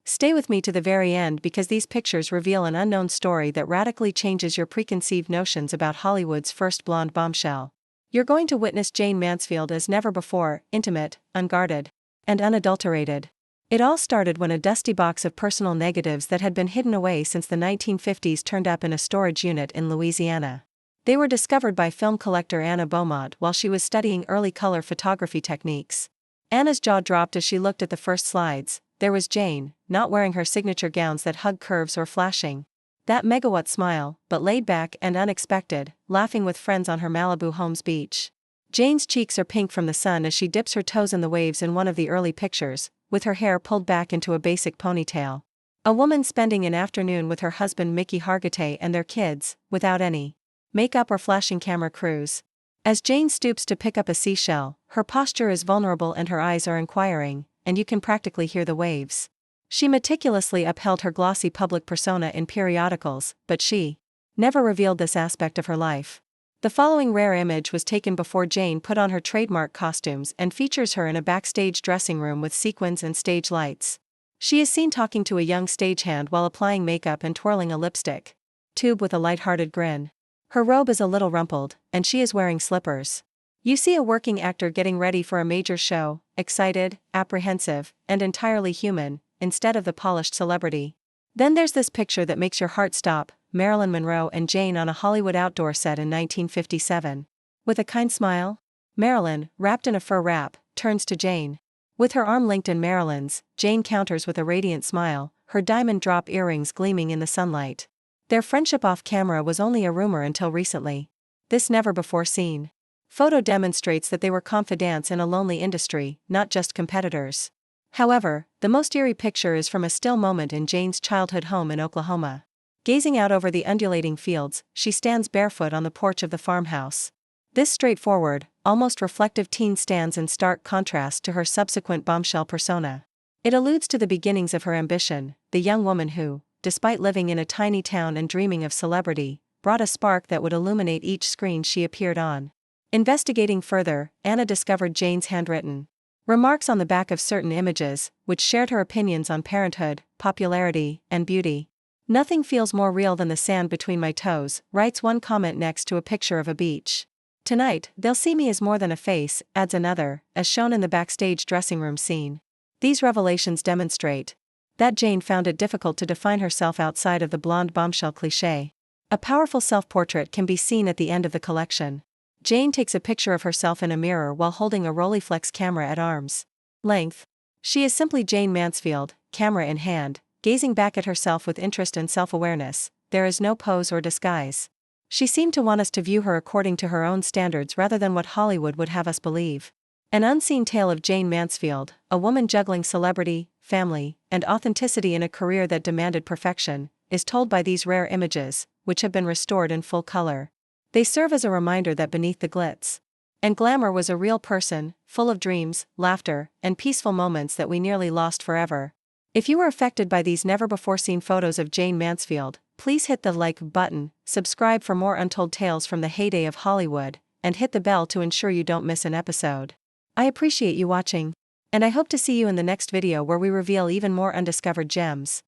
Stay with me to the very end because these pictures reveal an unknown story that radically changes your preconceived notions about Hollywood's first blonde bombshell. You're going to witness Jayne Mansfield as never before, intimate, unguarded, and unadulterated. It all started when a dusty box of personal negatives that had been hidden away since the 1950s turned up in a storage unit in Louisiana. They were discovered by film collector Anna Beaumont while she was studying early color photography techniques. Anna's jaw dropped as she looked at the first slides. There was Jayne, not wearing her signature gowns that hug curves or flashing that megawatt smile, but laid back and unexpected, laughing with friends on her Malibu home's beach. Jayne's cheeks are pink from the sun as she dips her toes in the waves in one of the early pictures, with her hair pulled back into a basic ponytail. A woman spending an afternoon with her husband Mickey Hargitay and their kids, without any makeup or flashing camera crews. As Jayne stoops to pick up a seashell, her posture is vulnerable and her eyes are inquiring, and you can practically hear the waves. She meticulously upheld her glossy public persona in periodicals, but she never revealed this aspect of her life. The following rare image was taken before Jayne put on her trademark costumes and features her in a backstage dressing room with sequins and stage lights. She is seen talking to a young stagehand while applying makeup and twirling a lipstick tube with a lighthearted grin. Her robe is a little rumpled, and she is wearing slippers. You see a working actor getting ready for a major show, excited, apprehensive, and entirely human, instead of the polished celebrity. Then there's this picture that makes your heart stop, Marilyn Monroe and Jayne on a Hollywood outdoor set in 1957. With a kind smile, Marilyn, wrapped in a fur wrap, turns to Jayne. With her arm linked in Marilyn's, Jayne counters with a radiant smile, her diamond drop earrings gleaming in the sunlight. Their friendship off camera was only a rumor until recently. This never-before-seen photo demonstrates that they were confidants in a lonely industry, not just competitors. However, the most eerie picture is from a still moment in Jayne's childhood home in Oklahoma. Gazing out over the undulating fields, she stands barefoot on the porch of the farmhouse. This straightforward, almost reflective teen stands in stark contrast to her subsequent bombshell persona. It alludes to the beginnings of her ambition, the young woman who, despite living in a tiny town and dreaming of celebrity, brought a spark that would illuminate each screen she appeared on. Investigating further, Anna discovered Jayne's handwritten remarks on the back of certain images, which shared her opinions on parenthood, popularity, and beauty. "Nothing feels more real than the sand between my toes," writes one comment next to a picture of a beach. "Tonight, they'll see me as more than a face," adds another, as shown in the backstage dressing room scene. These revelations demonstrate that Jayne found it difficult to define herself outside of the blonde bombshell cliché. A powerful self-portrait can be seen at the end of the collection. Jayne takes a picture of herself in a mirror while holding a Rolleiflex camera at arm's length. She is simply Jayne Mansfield, camera in hand, gazing back at herself with interest and self-awareness. There is no pose or disguise. She seemed to want us to view her according to her own standards rather than what Hollywood would have us believe. An unseen tale of Jayne Mansfield, a woman juggling celebrity, family, and authenticity in a career that demanded perfection, is told by these rare images, which have been restored in full color. They serve as a reminder that beneath the glitz and glamour was a real person, full of dreams, laughter, and peaceful moments that we nearly lost forever. If you were affected by these never-before-seen photos of Jayne Mansfield, please hit the like button, subscribe for more untold tales from the heyday of Hollywood, and hit the bell to ensure you don't miss an episode. I appreciate you watching, and I hope to see you in the next video where we reveal even more undiscovered gems.